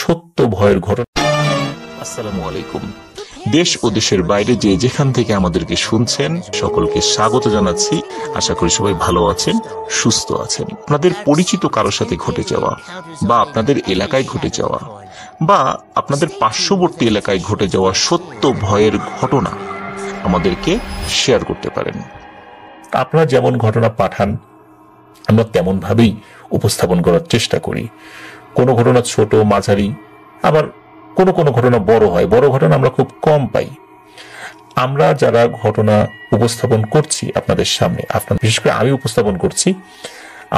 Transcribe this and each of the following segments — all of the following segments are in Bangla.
সত্য ভয়ের ঘটনা। আসসালামু আলাইকুম। দেশ ও দেশের বাইরে যে যেখান থেকে আমাদেরকে শুনছেন সকলকে স্বাগত জানাচ্ছি। আশা করি সবাই ভালো আছেন, সুস্থ আছেন। আপনাদের পরিচিত কারোর সাথে ঘটে যাওয়া বা আপনাদের এলাকায় ঘটে যাওয়া বা আপনাদের পার্শ্ববর্তী এলাকায় ঘটে যাওয়া সত্য ভয়ের ঘটনা আমাদেরকে শেয়ার করতে পারেন। আপনারা যেমন ঘটনা পাঠান আমরা তেমন ভাবেই উপস্থাপন করার চেষ্টা করি। কোনো ঘটনা ছোট, মাঝারি, আবার কোনো কোনো ঘটনা বড় হয়। বড় ঘটনা আমরা খুব কম পাই। আমরা যারা ঘটনা উপস্থাপন করছি আপনাদের সামনে, আপনাদের বিশেষ করে আমি উপস্থাপন করছি,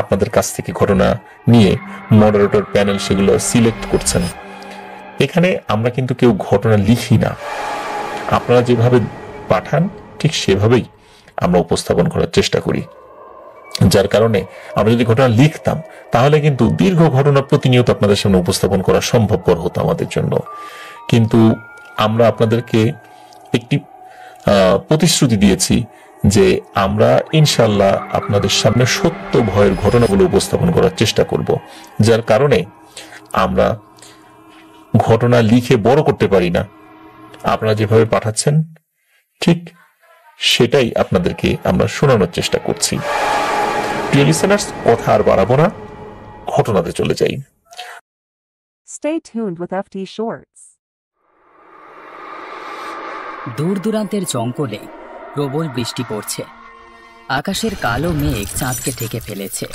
আপনাদের কাছ থেকে ঘটনা নিয়ে মডারেটর প্যানেল সেগুলো সিলেক্ট করছেন। এখানে আমরা কিন্তু কেউ ঘটনা লিখি না। আপনারা যেভাবে পাঠান ঠিক সেভাবেই আমরা উপস্থাপন করার চেষ্টা করি। যার কারণে আমরা যদি ঘটনা লিখতাম তাহলে কিন্তু দীর্ঘ ঘটনা প্রতিনিয়ত আপনাদের সামনে উপস্থাপন করা সম্ভবপর হতো আমাদের জন্য। কিন্তু আমরা আপনাদেরকে একটি প্রতিশ্রুতি দিয়েছি যে আমরা ইনশাল্লাহ আপনাদের সামনে সত্য ভয়ের ঘটনাগুলো উপস্থাপন করার চেষ্টা করব। যার কারণে আমরা ঘটনা লিখে বড় করতে পারি না। আপনারা যেভাবে পাঠাচ্ছেন ঠিক সেটাই আপনাদেরকে আমরা শোনানোর চেষ্টা করছি। প্রিয় লিসেনার্স, কথা আর বাড়াবো না, ঘটনাতে চলে যাই। Stay tuned with FT Shorts. দূর দূরান্তের জঙ্গলে প্রবল বৃষ্টি পড়ছে। আকাশের কালো মেঘ চাঁদকে ঢেকে ফেলেছে।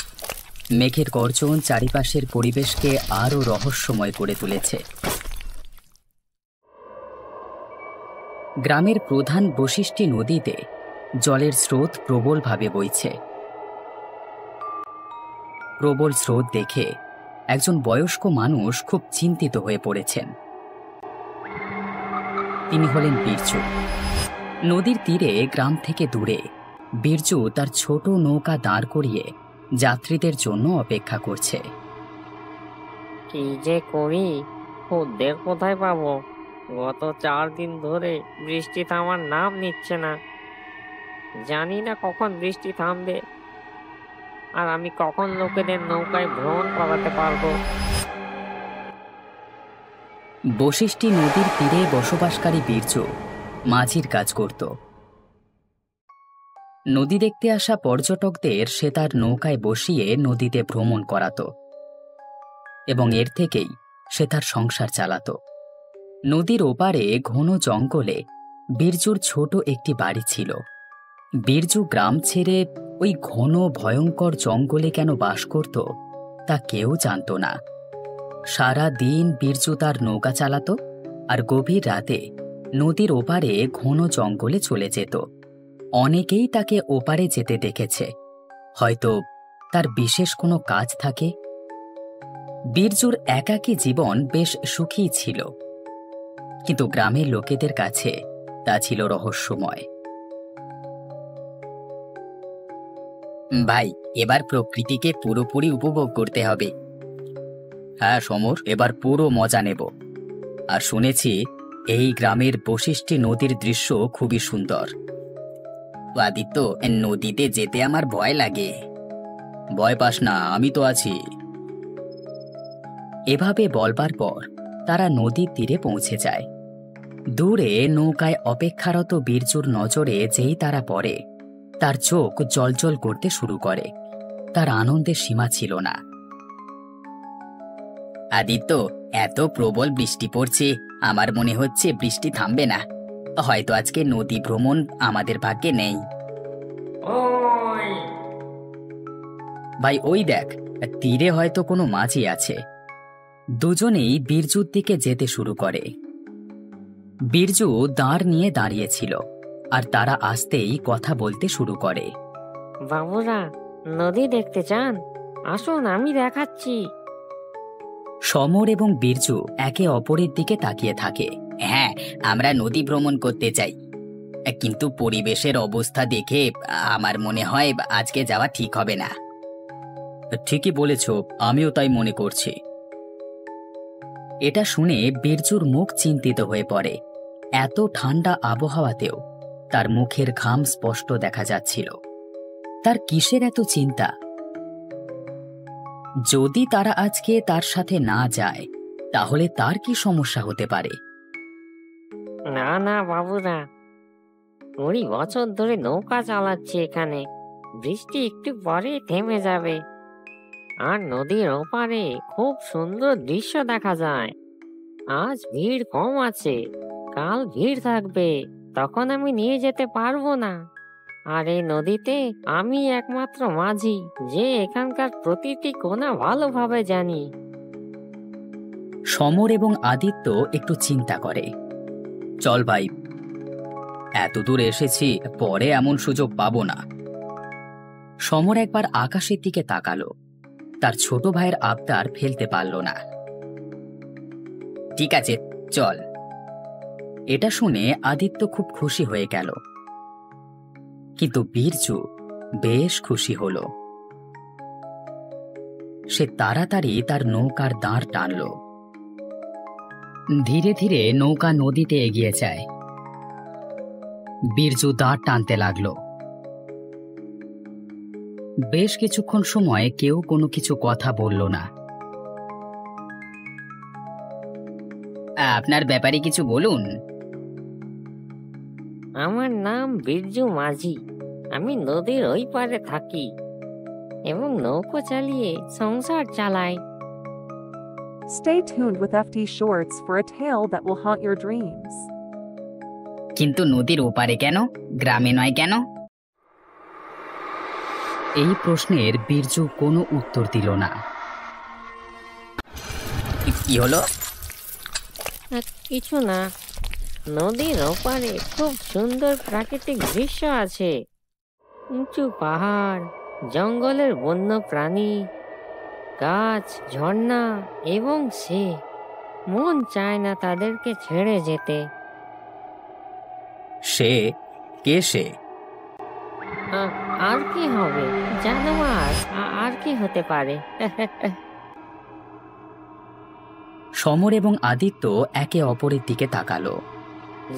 মেঘের গর্জন চারিপাশের পরিবেশকে আরও রহস্যময় করে তুলেছে। গ্রামের প্রধান বশিষ্ঠী নদীতে জলের স্রোত প্রবলভাবে বইছে। প্রবল স্রোত দেখে একজন বয়স্ক মানুষ খুব চিন্তিত হয়ে পড়েছেন। তিনি হলেন বীরজু। নদীর তীরে গ্রাম থেকে দূরে বীরজু তার ছোট নৌকা দাঁড় করিয়ে যাত্রীদের জন্য অপেক্ষা করছে। কি যে করি, খদ্দের কোথায় পাবো? গত 4 দিন ধরে বৃষ্টি থামার নাম নিচ্ছে না। জানি না কখন বৃষ্টি থামবে আর আমি কখন লোকেদের নৌকায় ভ্রমণ করাতে পারবো। বশিষ্ঠী নদীর তীরে বসবাসকারী বীরজু মাঝির কাজ করত। নদী দেখতে আসা পর্যটকদের সে তার নৌকায় বসিয়ে নদীতে ভ্রমণ করাতো এবং এর থেকেই সে তার সংসার চালাতো। নদীর ওপারে ঘন জঙ্গলে বীরজুর ছোট একটি বাড়ি ছিল। বীরজু গ্রাম ছেড়ে ওই ঘন ভয়ঙ্কর জঙ্গলে কেন বাস করত তা কেউ জানত না। সারা দিন বীরজু তার নৌকা চালাতো আর গভীর রাতে নদীর ওপারে ঘন জঙ্গলে চলে যেত। অনেকেই তাকে ওপারে যেতে দেখেছে। হয়তো তার বিশেষ কোনো কাজ থাকে। বীরজুর একাকী জীবন বেশ সুখী ছিল, কিন্তু গ্রামের লোকেদের কাছে তা ছিল রহস্যময়। ভাই, এবার প্রকৃতিকে পুরোপুরি উপভোগ করতে হবে। হ্যাঁ সমর, এবার পুরো মজা নেব। আর শুনেছি এই গ্রামের বশিষ্ঠী নদীর দৃশ্য খুবই সুন্দর। আদিত্য, নদীতে যেতে আমার ভয় লাগে। ভয় পাস না, আমি তো আছি। এভাবে বলবার পর তারা নদীর তীরে পৌঁছে যায়। দূরে নৌকায় অপেক্ষারত বীরজুর নজরে যেই তারা পড়ে, তার চোখ জ্বলজ্বল করতে শুরু করে। তার আনন্দের সীমা ছিল না। আদিত্য, এত প্রবল বৃষ্টি পড়ছে, আমার মনে হচ্ছে বৃষ্টি থামবে না। হয়তো আজকে নদী ভ্রমণ আমাদের ভাগ্যে নেই। ভাই, ওই দেখ, তীরে হয়তো কোনো মাঝি আছে। দুজনেই বীরজুর দিকে যেতে শুরু করে। বীরজু দাঁড় নিয়ে দাঁড়িয়েছিল আর তারা আসতেই কথা বলতে শুরু করে। বাবুরা, নদী দেখতে চান? আসুন, আমি দেখাচ্ছি। সমর এবং বীরজু একে অপরের দিকে তাকিয়ে থাকে। হ্যাঁ, আমরা নদী ভ্রমণ করতে চাই, কিন্তু পরিবেশের অবস্থা দেখে আমার মনে হয় আজকে যাওয়া ঠিক হবে না। ঠিকই বলেছ, আমিও তাই মনে করছি। এটা শুনে বীরজুর মুখ চিন্তিত হয়ে পড়ে। এত ঠান্ডা আবহাওয়াতেও তার মুখের ঘাম স্পষ্ট দেখা যাচ্ছিল। তার কিসের এত চিন্তা? যদি তারা আজকে তার সাথে না যায় তাহলে তার কি সমস্যা হতে পারে? না না বাবুরা, 20 বছর ধরে নৌকা চালাচ্ছি এখানে। বৃষ্টি একটু পরে থেমে যাবে, আর নদীর ওপারে খুব সুন্দর দৃশ্য দেখা যায়। আজ ভিড় কম আছে, কাল ভিড় থাকবে, তখন আমি নিয়ে যেতে পারবো না। আর এই নদীতে আমি একমাত্র মাঝি, যে এখানকার প্রতিটি কোণা ভালোভাবে জানি। সমর এবং আদিত্য একটু চিন্তা করে। চল ভাই, এত দূর এসেছি, পরে এমন সুযোগ পাবো না। সমর একবার আকাশের দিকে তাকালো, তার ছোট ভাইয়ের আবদার ফেলতে পারল না। ঠিক আছে, চল। এটা শুনে আদিত্য খুব খুশি হয়ে গেল, কিন্তু বীরজু বেশ খুশি হলো। সে তাড়াতাড়ি তার নৌকার দাঁড় টানল। ধীরে ধীরে নৌকা নদীতে এগিয়ে যায়। বীরজু দাঁড় টানতে লাগলো। বেশ কিছুক্ষণ সময় কেউ কোনো কিছু কথা বলল না। আপনার ব্যাপারে কিছু বলুন। আমার নাম বিরজু মাঝি। আমি নদীর ওই পারে থাকি এবং নৌকো চালিয়ে সংসার চালাই। Stay tuned with FD Shorts for a tale that will haunt your dreams. কিন্তু নদীর ওপারে কেন, গ্রামে নয় কেন? এই প্রশ্নের বীরজু কোনো উত্তর দিল না। কি হলো? কিছু না, নদীর ওপারে খুব সুন্দর প্রাকৃতিক দৃশ্য আছে। উঁচু পাহাড়, জঙ্গলের বন্য প্রাণী, গাছ, ঝর্ণা, এবং সে মন চায় না তাদেরকে ছেড়ে যেতে। সে কে? সে আর কি হবে, জানোয়ার, আর কি হতে পারে? সমর এবং আদিত্য একে অপরের দিকে তাকালো।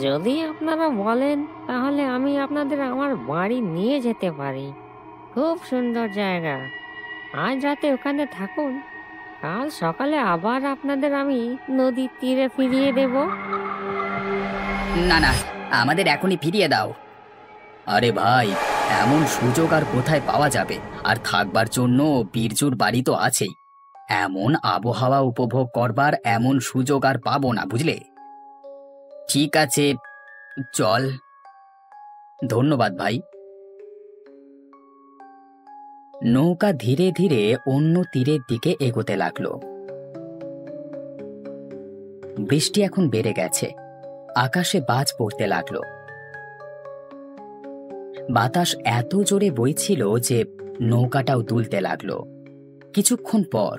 যদি আপনারা বলেন, তাহলে আমি আপনাদের আমার বাড়ি নিয়ে যেতে পারি। খুব সুন্দর জায়গা। আজ রাতে ওখানে থাকুন, কাল সকালে আবার আপনাদের আমি নদীর তীরে ফিরিয়ে দেব। না না, আমাদের এখনই ফিরিয়ে দাও। আরে ভাই, এমন সুযোগ আর কোথায় পাওয়া যাবে? আর থাকবার জন্য বীরজুর বাড়ি তো আছেই। এমন আবহাওয়া উপভোগ করবার এমন সুযোগ আর পাবো না, বুঝলে? ঠিক আছে, চল। ধন্যবাদ ভাই। নৌকা ধীরে ধীরে অন্য তীরের দিকে এগোতে লাগলো। বৃষ্টি এখন বেড়ে গেছে, আকাশে বাজ পড়তে লাগলো। বাতাস এত জোরে বইছিল যে নৌকাটাও দুলতে লাগলো। কিছুক্ষণ পর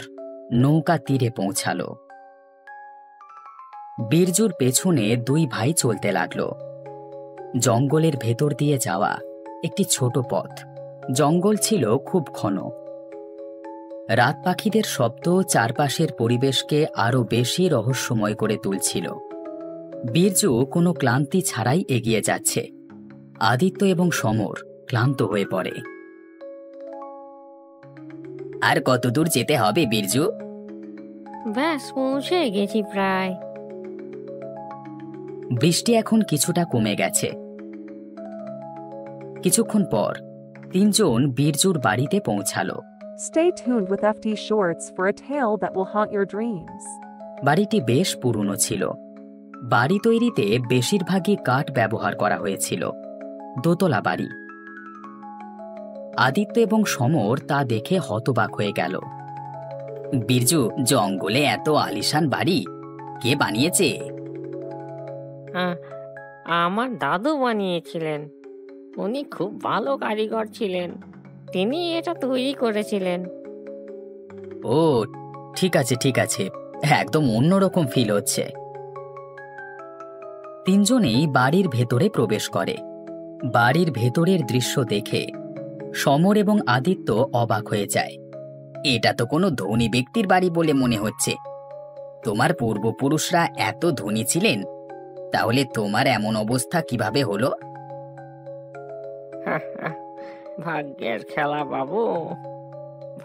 নৌকা তীরে পৌঁছালো। বীরজুর পেছনে দুই ভাই চলতে লাগলো। জঙ্গলের ভেতর দিয়ে যাওয়া একটি ছোট পথ। জঙ্গল ছিল খুব ঘন। রাত পাখিদের শব্দ চারপাশের পরিবেশকে আরো বেশি রহস্যময় করে তুলছিল। বীরজু কোনো ক্লান্তি ছাড়াই এগিয়ে যাচ্ছে। আদিত্য এবং সমর ক্লান্ত হয়ে পড়ে। আর কতদূর যেতে হবে বীরজু? ব্যাস পৌঁছে গেছি প্রায়। বৃষ্টি এখন কিছুটা কমে গেছে। কিছুক্ষণ পর তিনজন বীরজুর বাড়িতে পৌঁছালো। Stay tuned with FD Shorts for a tale that will haunt your dreams. বাড়িটি বেশ পুরনো ছিল। বাড়ি তৈরিতে বেশিরভাগই কাঠ ব্যবহার করা হয়েছিল। দোতলা বাড়ি। আদিত্য এবং সমর তা দেখে হতবাক হয়ে গেল। বীরজু, জঙ্গলে এত আলিশান বাড়ি কে বানিয়েছে? আমার দাদু বানিয়েছিলেন। উনি খুব ভালো কারিগর ছিলেন। তিনি এটা তৈরি করেছিলেন। ও ঠিক আছে ঠিক আছে, একদম অন্যরকম ফিল হচ্ছে। তিনজনেই বাড়ির ভেতরে প্রবেশ করে। বাড়ির ভেতরের দৃশ্য দেখে সমর এবং আদিত্য অবাক হয়ে যায়। এটা তো কোনো ধনী ব্যক্তির বাড়ি বলে মনে হচ্ছে। তোমার পূর্বপুরুষরা এত ধনী ছিলেন, তাহলে তোমার এমন অবস্থা কিভাবে হলো? ভাগ্যের খেলা বাবু,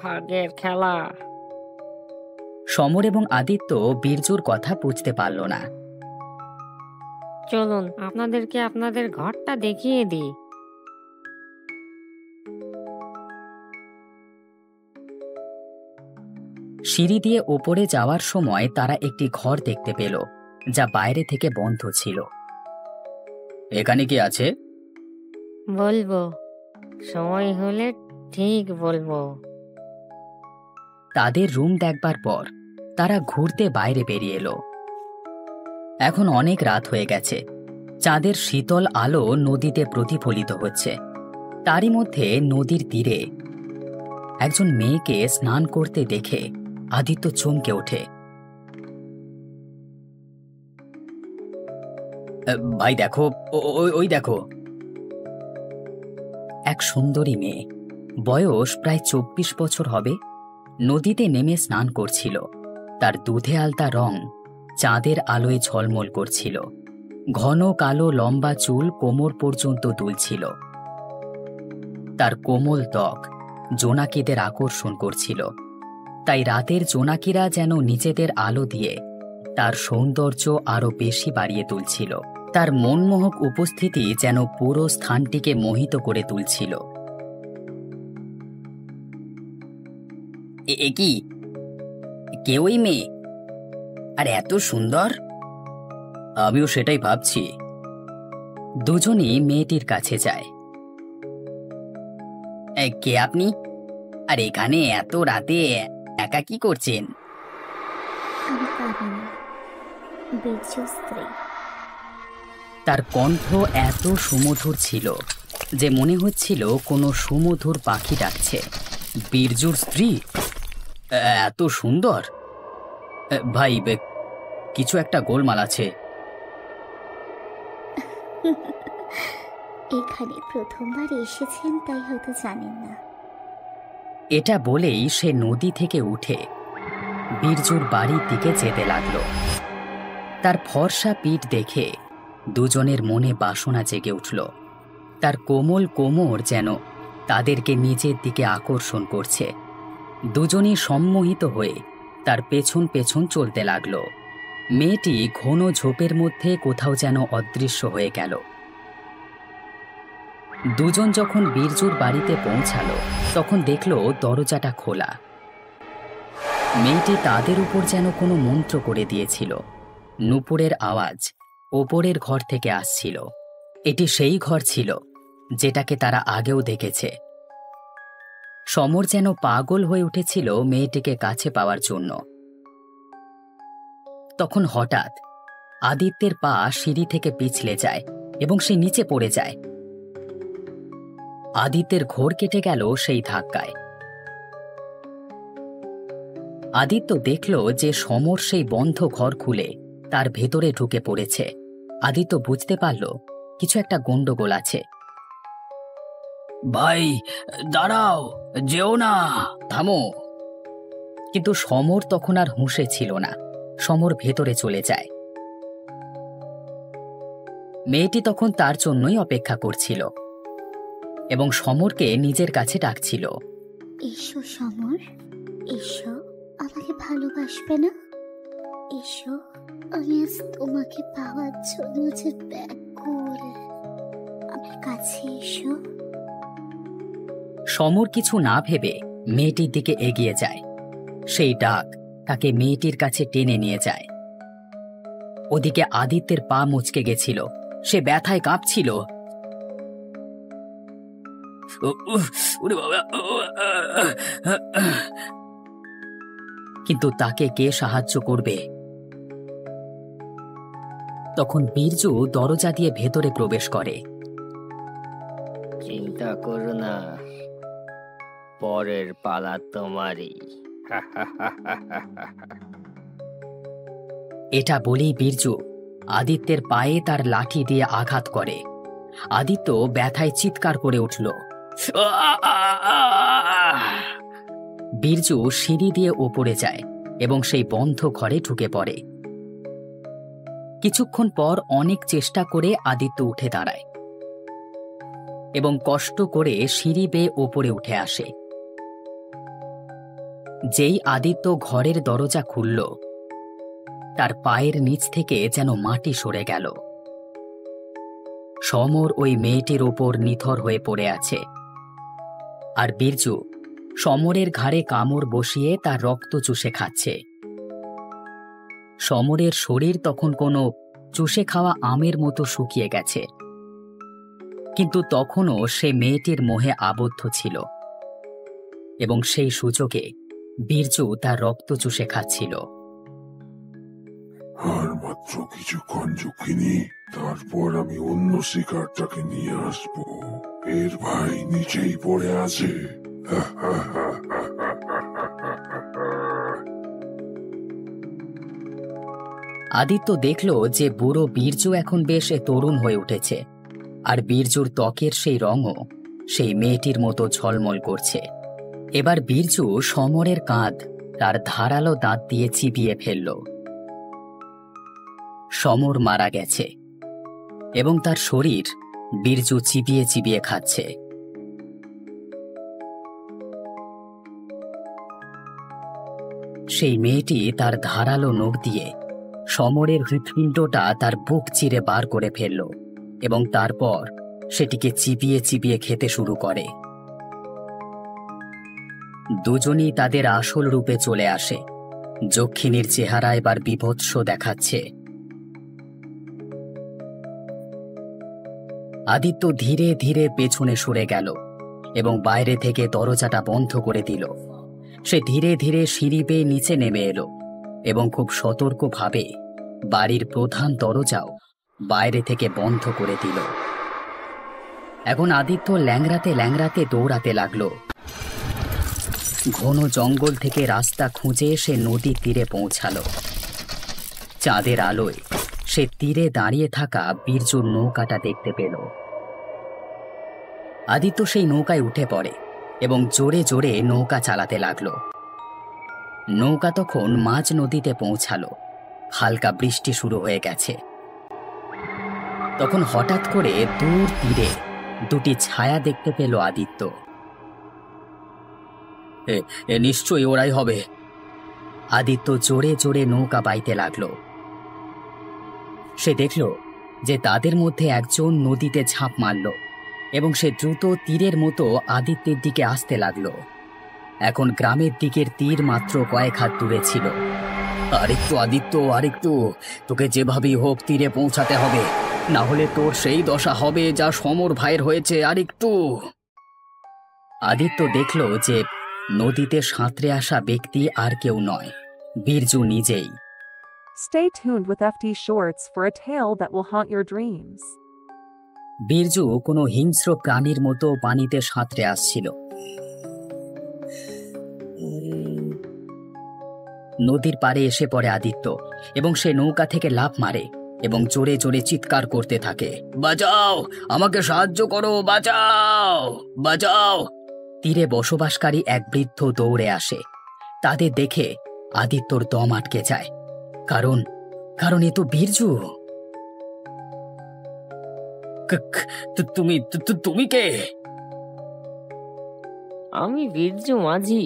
ভাগ্যের খেলা। সমর এবং আদিত্য বীরজুর কথা বুঝতে পারল না। চলুন আপনাদেরকে আপনাদের ঘরটা দেখিয়ে দিই। সিঁড়ি দিয়ে ওপরে যাওয়ার সময় তারা একটি ঘর দেখতে পেল, যা বাইরে থেকে বন্ধ ছিল। এখানে কি আছে? বলবো, সময় হলে ঠিক বলবো। তাদের রুম দেখবার পর তারা ঘুরতে বাইরে বেরিয়ে এলো। এখন অনেক রাত হয়ে গেছে। চাঁদের শীতল আলো নদীতে প্রতিফলিত হচ্ছে। তারই মধ্যে নদীর তীরে একজন মেয়েকে স্নান করতে দেখে আদিত্য চমকে ওঠে। ভাই দেখো, ওই দেখো। এক সুন্দরী মেয়ে, বয়স প্রায় 24 বছর হবে, নদীতে নেমে স্নান করছিল। তার দুধে আলতা রং চাঁদের আলোয় ঝলমল করছিল। ঘন কালো লম্বা চুল কোমর পর্যন্ত দুলছিল। তার কোমল ত্বক জোনাকিদের আকর্ষণ করছিল। তাই রাতের জোনাকিরা যেন নিজেদের আলো দিয়ে তার সৌন্দর্য আরো বেশি বাড়িয়ে তুলছিল। তার মনমোহক উপস্থিতি যেন পুরো স্থানটিকে মোহিত করে তুলছিল। এ কি? কেউই মেয়ে? আর এত সুন্দর? আমিও সেটাই ভাবছি। দুজনই মেয়েটির কাছে যায়। কে আপনি? আর এখানে এত রাতে একা কি করছেন? আমি কামিনী, বীরজুর স্ত্রী। তার কণ্ঠ এত সুমধুর ছিল যে মনে হচ্ছিল কোনো সুমধুর পাখি ডাকছে। বীরজুর স্ত্রী? এত সুন্দর? ভাই, কিছু একটা গোলমাল আছে। এখানে প্রথমবার এসেছেন তাই হয়তো জানেন না। এটা বলেই সে নদী থেকে উঠে বীরজুর বাড়ির দিকে যেতে লাগলো। তার ফর্সা পিঠ দেখে দুজনের মনে বাসনা জেগে উঠল। তার কোমল কোমর যেন তাদেরকে নিজের দিকে আকর্ষণ করছে। দুজনই সম্মোহিত হয়ে তার পেছন পেছন চলতে লাগলো। মেয়েটি ঘন ঝোপের মধ্যে কোথাও যেন অদৃশ্য হয়ে গেল। দুজন যখন বীরজুর বাড়িতে পৌঁছালো তখন দেখল দরজাটা খোলা। মেয়েটি তাদের উপর যেন কোনো মন্ত্র করে দিয়েছিল। নূপুরের আওয়াজ ওপরের ঘর থেকে আসছিল। এটি সেই ঘর ছিল যেটাকে তারা আগেও দেখেছে। সমর যেন পাগল হয়ে উঠেছিল মেয়েটিকে কাছে পাওয়ার জন্য। তখন হঠাৎ আদিত্যের পা সিঁড়ি থেকে পিছলে যায় এবং সে নিচে পড়ে যায়। আদিত্যের ঘোর কেটে গেল সেই ধাক্কায়। আদিত্য দেখল যে সমর সেই বন্ধ ঘর খুলে তার ভেতরে ঢুকে পড়েছে। আদিত্য বুঝতে পারল কিছু একটা গন্ডগোল আছে। ভাই দাঁড়াও, যেও না, থামো। কিন্তু সমর তখন আর হুঁশে ছিল না। সমর ভেতরে চলে যায়। মেয়েটি তখন তার জন্যই অপেক্ষা করছিল এবং সমরকে নিজের কাছে ডাকছিল। এসো সমর, এসো, আমাকে ভালোবাসবে না? এসো, আমি আজ তোমাকে পাওয়ার জন্য যে ব্যাকুল। আমার কাছে এসো। সমর কিছু না ভেবে মেয়েটির দিকে এগিয়ে যায়। সেই ডাক তাকে মেয়েটির কাছে টেনে নিয়ে যায়। ওদিকে আদিত্যের পা মুচকে গেছিল। সে ব্যথায় কাঁপছিল। কিন্তু তাকে কে সাহায্য করবে? তখন বীরজু দরজা দিয়ে ভেতরে প্রবেশ করে। চিন্তা করো না, পরের পালা তোমারই। এটা বলেই বীরজু আদিত্যের পায়ে তার লাঠি দিয়ে আঘাত করে। আদিত্য ব্যথায় চিৎকার করে উঠল। বীরজু সিঁড়ি দিয়ে ওপরে যায় এবং সেই বন্ধ ঘরে ঢুকে পড়ে। কিছুক্ষণ পর অনেক চেষ্টা করে আদিত্য উঠে দাঁড়ায় এবং কষ্ট করে সিঁড়ি বেয়ে ওপরে উঠে আসে। যেই আদিত্য ঘরের দরজা খুলল, তার পায়ের নিচ থেকে যেন মাটি সরে গেল। সমর ওই মেয়েটির ওপর নিথর হয়ে পড়ে আছে, আর বীরজু সমরের ঘাড়ে কামড় বসিয়ে তার রক্ত চুষে খাচ্ছে। সমরের শরীর তখন কোনো চুষে খাওয়া আমের মতো শুকিয়ে গেছে, কিন্তু তখনও সে মেয়েটির মোহে আবদ্ধ ছিল, এবং সেই সুযোগে বীরজু তার রক্ত চুষে খাচ্ছিল। আর মাত্র কিছুক্ষণ যুক্তিনি, তারপর আমি অন্য শিকারটাকে নিয়ে আসবো। এর ভাই নিচেই পড়ে আছে। আদিত্য দেখল যে বুড়ো বীরজু এখন বেশ তরুণ হয়ে উঠেছে, আর বীরজুর ত্বকের সেই রঙও সেই মেয়েটির মতো ঝলমল করছে। এবার বীরজু সমরের কাঁধ তার ধারালো দাঁত দিয়ে চিবিয়ে ফেলল। সমর মারা গেছে, এবং তার শরীর বীরজু চিবিয়ে চিবিয়ে খাচ্ছে। সেই মেয়েটি তার ধারালো নখ দিয়ে সমরের হৃৎপিণ্ডটা তার বুক চিরে বার করে ফেলল, এবং তারপর সেটিকে চিবিয়ে চিবিয়ে খেতে শুরু করে। দুজনই তাদের আসল রূপে চলে আসে। যক্ষিণীর চেহারা এবার বীভৎস দেখাচ্ছে। আদিত্য ধীরে ধীরে পেছনে সরে গেল এবং বাইরে থেকে দরজাটা বন্ধ করে দিল। সে ধীরে ধীরে সিঁড়ি বেয়ে নিচে নেমে এলো এবং খুব সতর্কভাবে বাড়ির প্রধান দরজাও বাইরে থেকে বন্ধ করে দিল। এখন আদিত্য ল্যাংড়াতে ল্যাংড়াতে দৌড়াতে লাগলো। ঘন জঙ্গল থেকে রাস্তা খুঁজে সে নদীর তীরে পৌঁছালো। চাঁদের আলোয় সে তীরে দাঁড়িয়ে থাকা বীরজুর নৌকাটা দেখতে পেল। আদিত্য সেই নৌকায় উঠে পড়ে এবং জোরে জোরে নৌকা চালাতে লাগলো। নৌকা তখন মাঝ নদীতে পৌঁছালো। হালকা বৃষ্টি শুরু হয়ে গেছে। তখন হঠাৎ করে দূর তীরে দুটি ছায়া দেখতে পেল আদিত্য। এ নিশ্চয়ই ওরাই হবে। আদিত্য জোরে জোরে নৌকা বাইতে লাগলো। সে দেখল যে তাদের মধ্যে একজন নদীতে ঝাঁপ মারল এবং সে দ্রুত তীরের মতো আদিত্যের দিকে আসতে লাগলো। এখন গ্রামের দিকের তীর মাত্র কয়েক হাত দূরে ছিল। আরেকটু আদিত্য, আরেকটু, তোকে যেভাবেই হোক তীরে পৌঁছাতে হবে, না হলে তোর সেই দশা হবে যা সমর ভাইয়ের হয়েছে। আরেকটু। আদিত্য দেখল যে নদীতে সাঁতরে আসা ব্যক্তি আর কেউ নয়, বীরজু নিজেই। Stay tuned with FD Shorts for a tale that will haunt your dreams. Birju কোনো হিংস্র প্রাণীর মতো পানিতে সাঁতরে আসছিল। নদীর পাড়ে এসে পড়ে আদিত্য এবং সে নৌকা থেকে লাফ মারে এবং জোরে জোরে চিৎকার করতে থাকে, বাঁচাও, আমাকে সাহায্য করো, বাঁচাও, বাঁচাও। তীরে বসবাসকারী এক বৃদ্ধ দৌড়ে আসে। তাদের দেখে আদিত্যর দম আটকে যায়, কারণ কারণ এ তো বীরজু। তুমি কে? আমি বীরজু মাঝি।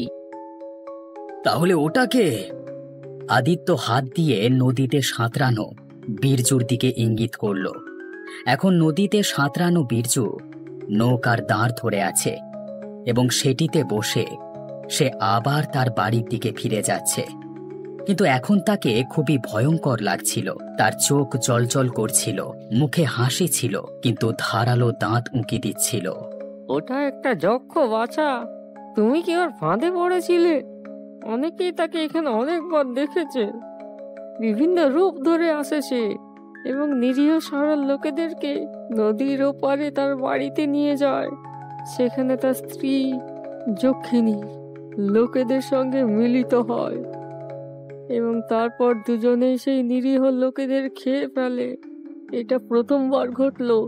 তাহলে ওটা কে? আদিত্য হাত দিয়ে নদীতে সাঁতরানো বীরজুর দিকে ইঙ্গিত করল। এখন নদীতে সাঁতরানো বীরজু নৌকার দাঁড় ধরে আছে এবং সেটিতে বসে সে আবার তার বাড়ির দিকে ফিরে যাচ্ছে। কিন্তু এখন তাকে খুবই ভয়ঙ্কর লাগছিল। তার চোখ জলজল করছিল, মুখে হাসি ছিল, কিন্তু ধারালো দাঁত উঁকি দিচ্ছিল। ওটা একটা যক্ষ বাছা। তুমি কি ওর ফাঁদে পড়েছিলে? অনেকেই তাকে এখানে অনেকবার দেখেছে। বিভিন্ন রূপ ধরে আসে সে, এবং নিরীহ সরল লোকেদেরকে নদীর ওপারে তার বাড়িতে নিয়ে যায়। সেখানে তার স্ত্রী যক্ষিণী লোকেদের সঙ্গে মিলিত হয় এবং তারপর দুজনেই সেই নিরীহ লোকেদের খেয়ে ফেলে। এটা প্রথমবার ঘটলো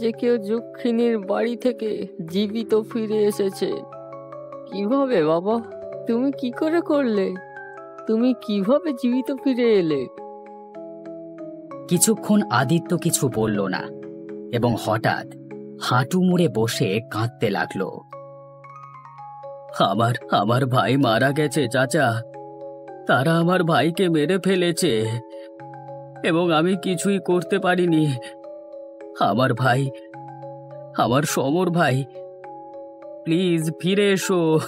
যে কেউ যক্ষিণীর বাড়ি থেকে জীবিত ফিরে এসেছে। কিভাবে বাবা? তুমি কি করে করলে? তুমি কিভাবে জীবিত ফিরে এলে? কিছুক্ষণ আদিত্য কিছু বলল না এবং হঠাৎ হাঁটু মুড়ে বসে কাঁদতে লাগলো। আমার আমার ভাই মারা গেছে চাচা। তারা আমার ভাইকে মেরে ফেলেছে এবং আমি কিছুই করতে পারিনি। আমার ভাই, আমার সমর ভাই, প্লিজ ফিরে এসো।